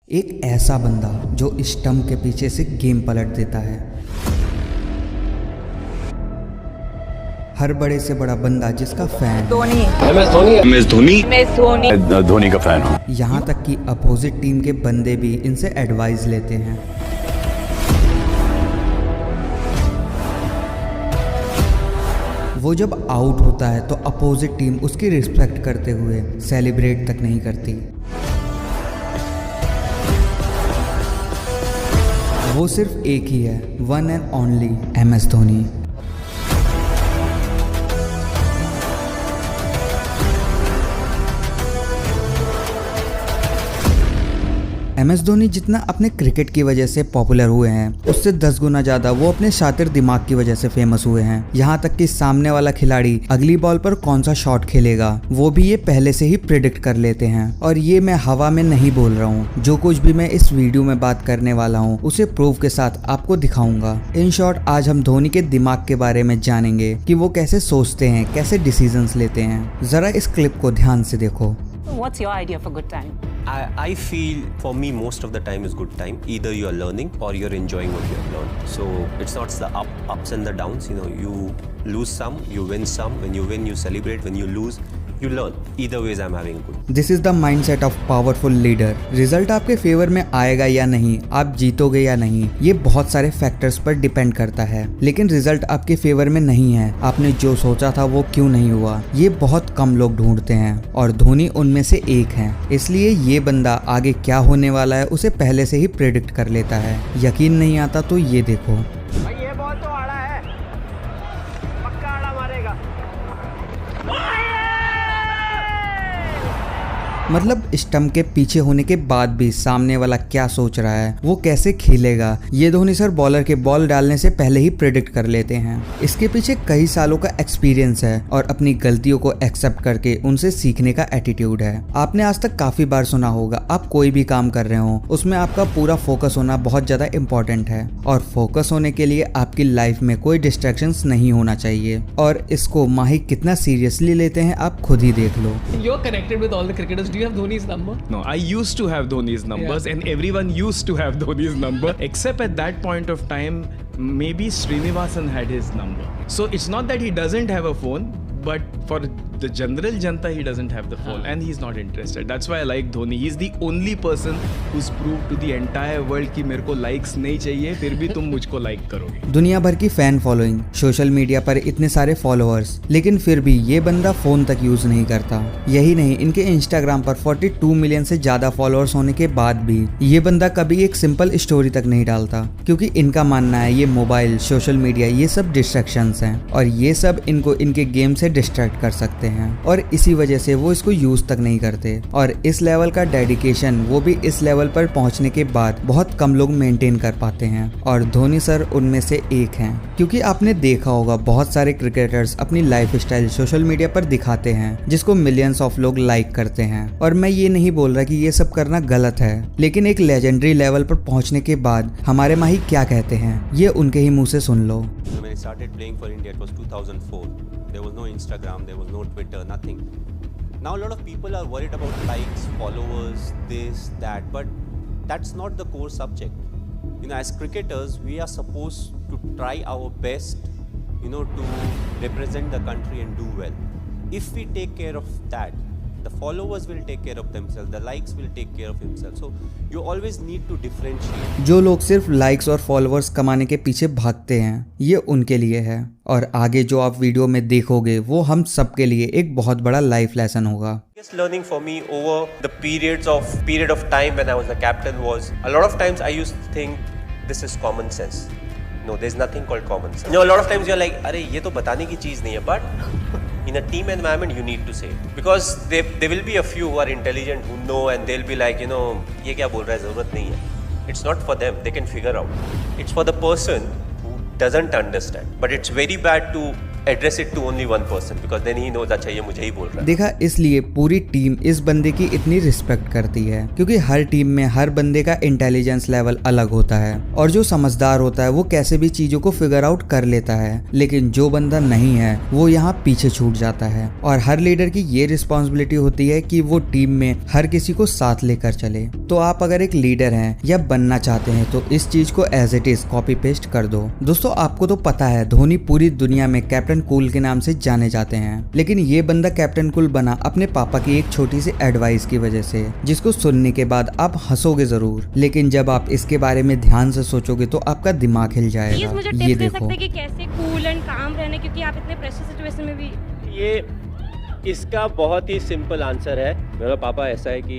एक ऐसा बंदा जो स्टंप के पीछे से गेम पलट देता है। हर बड़े से बड़ा बंदा जिसका फैन धोनी धोनी का फैन हूँ। यहाँ तक कि अपोजिट टीम के बंदे भी इनसे एडवाइस लेते हैं। वो जब आउट होता है तो अपोजिट टीम उसकी रिस्पेक्ट करते हुए सेलिब्रेट तक नहीं करती। वो सिर्फ एक ही है, one and only MS Dhoni. MS Dhoni जितना अपने क्रिकेट की वजह से पॉपुलर हुए हैं, उससे 10 गुना ज्यादा वो अपने शातिर दिमाग की वजह से फेमस हुए हैं। यहाँ तक कि सामने वाला खिलाड़ी अगली बॉल पर कौन सा शॉट खेलेगा वो भी ये पहले से ही प्रिडिक्ट कर लेते हैं। और ये मैं हवा में नहीं बोल रहा हूँ, जो कुछ भी मैं इस वीडियो में बात करने वाला हूँ उसे प्रूफ के साथ आपको दिखाऊंगा। इन शॉर्ट आज हम धोनी के दिमाग के बारे में जानेंगे कि वो कैसे सोचते हैं, कैसे डिसीजंस लेते हैं। जरा इस क्लिप को ध्यान से देखो। What's your idea for good time? I feel for me most of the time is good time. Either you are learning or you're enjoying what you have learned. So it's not the ups and the downs. You know, you lose some, you win some. When you win, you celebrate. When you lose, you learn. Either ways, I'm having good. This is the mindset of powerful leader. Result आपके favour में आएगा या नहीं, आप जीतोगे या नहीं, ये बहुत सारे फैक्टर्स पर डिपेंड करता है। लेकिन रिजल्ट आपके फेवर में नहीं है, आपने जो सोचा था वो क्यों नहीं हुआ, ये बहुत कम लोग ढूंढते हैं और धोनी उनमें से एक है। इसलिए ये बंदा आगे क्या होने वाला है उसे पहले से ही प्रेडिक्ट कर लेता है। यकीन नहीं आता तो ये देखो। भाई ये बॉल तो आड़ा है, पक्का आड़ा मारेगा। मतलब स्टंप के पीछे होने के बाद भी सामने वाला क्या सोच रहा है, वो कैसे खेलेगा, ये धोनी सर बॉलर के बॉल डालने से पहले ही प्रेडिक्ट कर लेते हैं। इसके पीछे कई सालों का एक्सपीरियंस है और अपनी गलतियों को एक्सेप्ट करके उनसे सीखने का एटीट्यूड है। आपने आज तक काफी बार सुना होगा, आप कोई भी काम कर रहे हो उसमें आपका पूरा फोकस होना बहुत ज्यादा इंपॉर्टेंट है और फोकस होने के लिए आपकी लाइफ में कोई डिस्ट्रैक्शंस नहीं होना चाहिए। और इसको माही कितना सीरियसली लेते हैं आप खुद ही देख लो। You're connected with all the cricketers. Do you have Dhoni's number? No, I used to have Dhoni's numbers, and everyone used to have Dhoni's number, except at that point of time, maybe Srinivasan had his number. So it's not that he doesn't have a phone, but for the general janta, he doesn't have the phone, and he's not interested. That's why I like Dhoni. He's the only person who's proved to the entire world कि मेरे को likes नहीं चाहिए, फिर भी तुम मुझको like करोगे। दुनिया भर की फैन फॉलोइंग, सोशल मीडिया पर इतने सारे फॉलोअर्स, लेकिन फिर भी ये बंदा फोन तक यूज नहीं करता। यही नहीं, इनके इंस्टाग्राम पर 42 मिलियन से ज्यादा फॉलोअर्स होने के बाद भी ये बंदा कभी एक सिंपल स्टोरी तक नहीं डालता, क्योंकि इनका मानना है ये मोबाइल, सोशल मीडिया ये सब डिस्ट्रैक्शंस हैं और ये सब इनको इनके गेम से डिस्ट्रैक्ट कर सकते हैं और इसी वजह से वो इसको यूज तक नहीं करते। और इस लेवल का डेडिकेशन वो भी इस लेवल पर पहुंचने के बाद बहुत कम लोग मेंटेन कर पाते हैं और धोनी सर उनमें से एक हैं। क्योंकि आपने देखा होगा बहुत सारे क्रिकेटर्स अपनी लाइफ स्टाइल सोशल मीडिया पर दिखाते हैं जिसको मिलियंस ऑफ लोग लाइक करते हैं। और मैं ये नहीं बोल रहा कि ये सब करना गलत है, लेकिन एक लेजेंडरी लेवल पर पहुंचने के बाद हमारे माही क्या कहते हैं ये उनके ही मुंह से सुन लो। When I started playing for India, it was 2004. There was no Instagram, there was no Twitter, nothing. Now a lot of people are worried about likes, followers, this, that, but that's not the core subject. You know, as cricketers, we are supposed to try our best, you know, to represent the country and do well. If we take care of that, the followers will take care of themselves, the likes will take care of themselves. So you always need to differentiate. जो लोग सिर्फ likes और followers कमाने के पीछे भागते हैं ये उनके लिए है और आगे जो आप वीडियो में देखोगे वो हम सबके लिए एक बहुत बड़ा लाइफ लेसन होगा। Biggest learning for me over the period of time when I was the captain was a lot of times I used to think this is common sense. No, there's nothing called common sense. You know, a lot of times you're like, अरे ये तो बताने की चीज नहीं है, but in a team environment you need to say it because there will be a few who are intelligent who know and they'll be like, you know, ये क्या बोल रहा है, जरूरत नहीं है. It's not for them, they can figure out. It's for the person who doesn't understand. But it's very bad to address it to only one person because then he knows अच्छा ये मुझे ही बोल रहा है. देखा, इसलिए पूरी टीम इस बंदे की इतनी रिस्पेक्ट करती है क्योंकि हर टीम में हर बंदे का इंटेलिजेंस लेवल अलग होता है और जो समझदार होता है वो कैसे भी चीजों को फिगर आउट कर लेता है, लेकिन जो बंदा नहीं है वो यहाँ पीछे छूट जाता है। और हर लीडर की ये रिस्पॉन्सिबिलिटी होती है कि वो टीम में हर किसी को साथ लेकर चले। तो आप अगर एक लीडर हैं या बनना चाहते हैं तो इस चीज को as it is copy paste कर दो। दोस्तों आपको तो पता है धोनी पूरी दुनिया में कैप्टन कूल के नाम से जाने जाते हैं, लेकिन ये बंदा कैप्टन कूल बना अपने पापा की एक छोटी सी एडवाइस की वजह से, जिसको सुनने के बाद आप हंसोगे जरूर, लेकिन जब आप इसके बारे में ध्यान से सोचोगे तो आपका दिमाग हिल जाएगा। मुझे ये टिप्स दे देखो सकते हैं कि कैसे कूल एंड काम रहने, क्योंकि आप इतने प्रेशर सिचुएशन में भी। ये इसका बहुत ही सिंपल आंसर है। मेरा पापा ऐसा है कि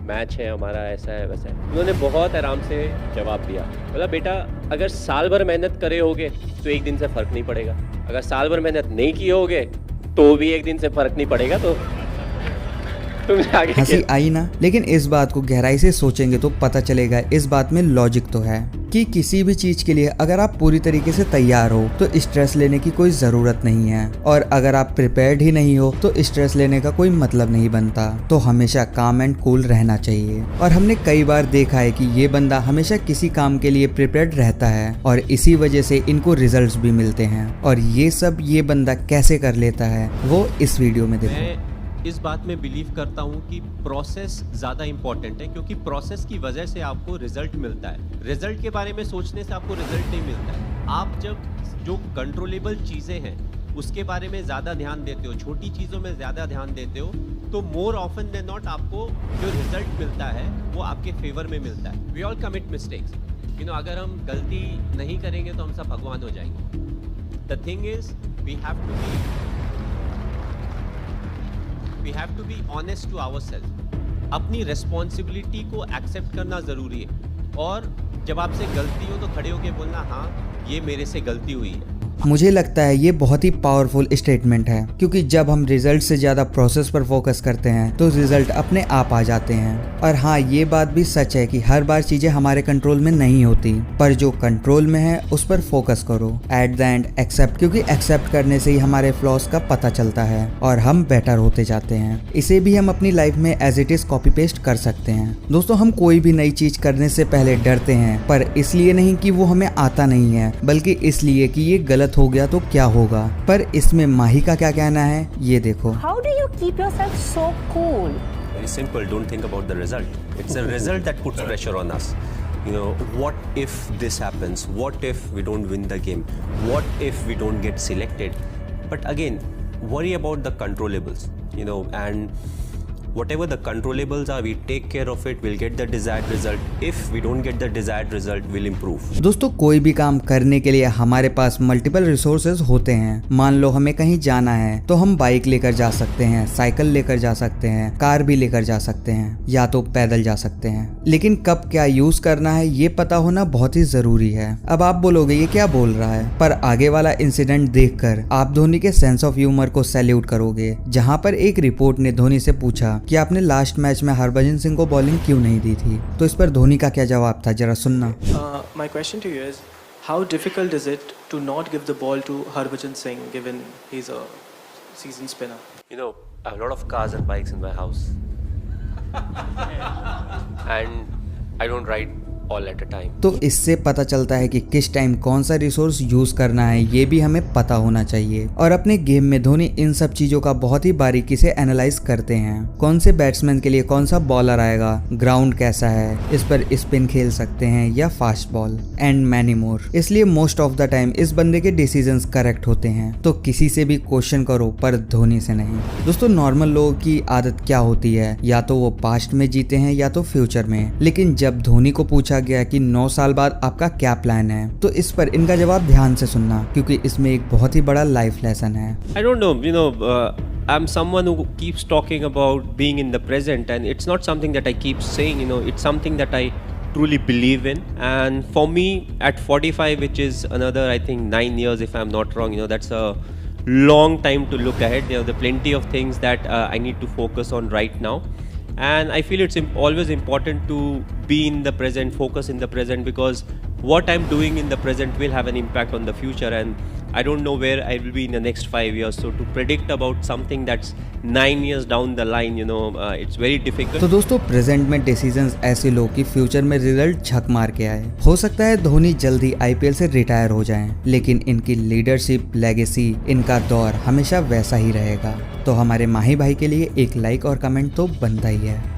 मैच है हमारा, ऐसा है वैसा है। उन्होंने बहुत आराम से जवाब दिया, बोला बेटा अगर साल भर मेहनत करे होगे तो एक दिन से फ़र्क नहीं पड़ेगा, अगर साल भर मेहनत नहीं किए होगे तो भी एक दिन से फ़र्क नहीं पड़ेगा। तो हंसी आई ना, लेकिन इस बात को गहराई से सोचेंगे तो पता चलेगा इस बात में लॉजिक तो है कि किसी भी चीज के लिए अगर आप पूरी तरीके से तैयार हो तो स्ट्रेस लेने की कोई जरूरत नहीं है, और अगर आप प्रिपेयर्ड ही नहीं हो तो स्ट्रेस लेने का कोई मतलब नहीं बनता। तो हमेशा काम एंड कूल रहना चाहिए। और हमने कई बार देखा है कि ये बंदा हमेशा किसी काम के लिए प्रिपेयर्ड रहता है और इसी वजह से इनको रिजल्ट्स भी मिलते हैं। और ये सब ये बंदा कैसे कर लेता है वो इस वीडियो में देखो। इस बात में बिलीव करता हूँ कि प्रोसेस ज़्यादा इम्पॉर्टेंट है, क्योंकि प्रोसेस की वजह से आपको रिजल्ट मिलता है। रिजल्ट के बारे में सोचने से आपको रिजल्ट नहीं मिलता है। आप जब जो कंट्रोलेबल चीज़ें हैं उसके बारे में ज़्यादा ध्यान देते हो, छोटी चीज़ों में ज़्यादा ध्यान देते हो, तो मोर ऑफन देन नॉट आपको जो रिजल्ट मिलता है वो आपके फेवर में मिलता है। वी ऑल कमिट मिस्टेक्स, अगर हम गलती नहीं करेंगे तो हम सब भगवान हो जाएंगे। The thing is we have to be honest to ourselves. अपनी रिस्पॉन्सिबिलिटी को एक्सेप्ट करना ज़रूरी है, और जब आपसे गलती हो तो खड़े होके बोलना हाँ ये मेरे से गलती हुई है। मुझे लगता है ये बहुत ही पावरफुल स्टेटमेंट है, क्योंकि जब हम रिजल्ट से ज्यादा प्रोसेस पर फोकस करते हैं तो रिजल्ट अपने आप आ जाते हैं। और हाँ, ये बात भी सच है कि हर बार चीजें हमारे कंट्रोल में नहीं होती, पर जो कंट्रोल में है उस पर फोकस करो। एट द एंड एक्सेप्ट, क्योंकि एक्सेप्ट करने से ही हमारे फ्लॉज का पता चलता है और हम बेटर होते जाते हैं। इसे भी हम अपनी लाइफ में as it is copy paste कर सकते हैं। दोस्तों हम कोई भी नई चीज करने से पहले डरते हैं, पर इसलिए नहीं कि वो हमें आता नहीं है, बल्कि इसलिए कि ये गलत हो गया तो क्या होगा। पर इसमें माही का क्या कहना है ये देखो। How do you keep yourself so cool? Very simple. Don't think about the result. It's a result that puts pressure on us. What if this happens? What if we don't win the game? What if we don't get selected? But again, worry about the controllables. And whatever the controllables are, we take care of it. We'll get the desired result. If we don't get the desired result, we'll improve. दोस्तों कोई भी काम करने के लिए हमारे पास multiple resources होते हैं। मान लो हमें कहीं जाना है तो हम बाइक लेकर जा सकते हैं, साइकिल लेकर जा सकते हैं, कार भी लेकर जा सकते हैं, या तो पैदल जा सकते हैं। लेकिन कब क्या यूज करना है ये पता होना बहुत ही जरूरी है। अब आप बोलोगे ये क्या बोल रहा है, पर आगे वाला इंसिडेंट देखकर आप धोनी के सेंस ऑफ ह्यूमर को सैल्यूट करोगे, जहां पर एक रिपोर्ट ने धोनी से पूछा कि आपने लास्ट मैच में हरभजन सिंह को बॉलिंग क्यों नहीं दी थी। तो इस पर धोनी का क्या जवाब था, जरा सुनना। My question to you is, how difficult is it to not give the ball to Harbhajan Singh given he's a seasoned spinner? I have a lot of cars and bikes in my house. And I don't ride all at a time. तो इससे पता चलता है कि किस time कौन सा resource use करना है ये भी हमें पता होना चाहिए। और अपने गेम में धोनी इन सब चीजों का बहुत ही बारीकी से एनालाइज करते हैं। कौन से बैट्समैन के लिए कौन सा बॉलर आएगा, ग्राउंड कैसा है, इस पर स्पिन खेल सकते हैं या fast ball, and many more. इसलिए मोस्ट ऑफ द टाइम इस बंदे के डिसीजंस करेक्ट होते हैं। तो किसी से भी क्वेश्चन करो पर धोनी से नहीं। दोस्तों नॉर्मल लोगों की आदत क्या होती है, या तो वो पास्ट में जीते हैं या तो फ्यूचर में। लेकिन जब धोनी को पूछा गया कि 9 साल बाद आपका क्या प्लान है, तो इस पर इनका जवाब ध्यान से सुनना, क्योंकि इसमें एक बहुत ही बड़ा लाइफ लेसन है। I don't know, I'm someone who keeps talking about being in the present, and it's not something that I keep saying, it's something that I truly believe in. And for me at 45, which is another I think 9 years if I'm not wrong, that's a long time to look ahead. There are plenty of things that I need to focus on right now. And I feel it's always important to be in the present, focus in the present, because what I'm doing in the present will have an impact on the future. And I don't know where I will be in the next 5 years. So to predict about something that's 9 years down the line, it's very difficult. तो दोस्तों present में decisions ऐसे लो कि future में result झक मार के आए। हो सकता है धोनी जल्दी आईपीएल से रिटायर हो जाएं, लेकिन इनकी लीडरशिप, लेगेसी, इनका दौर हमेशा वैसा ही रहेगा। तो हमारे माही भाई के लिए एक लाइक और कमेंट तो बनता ही है।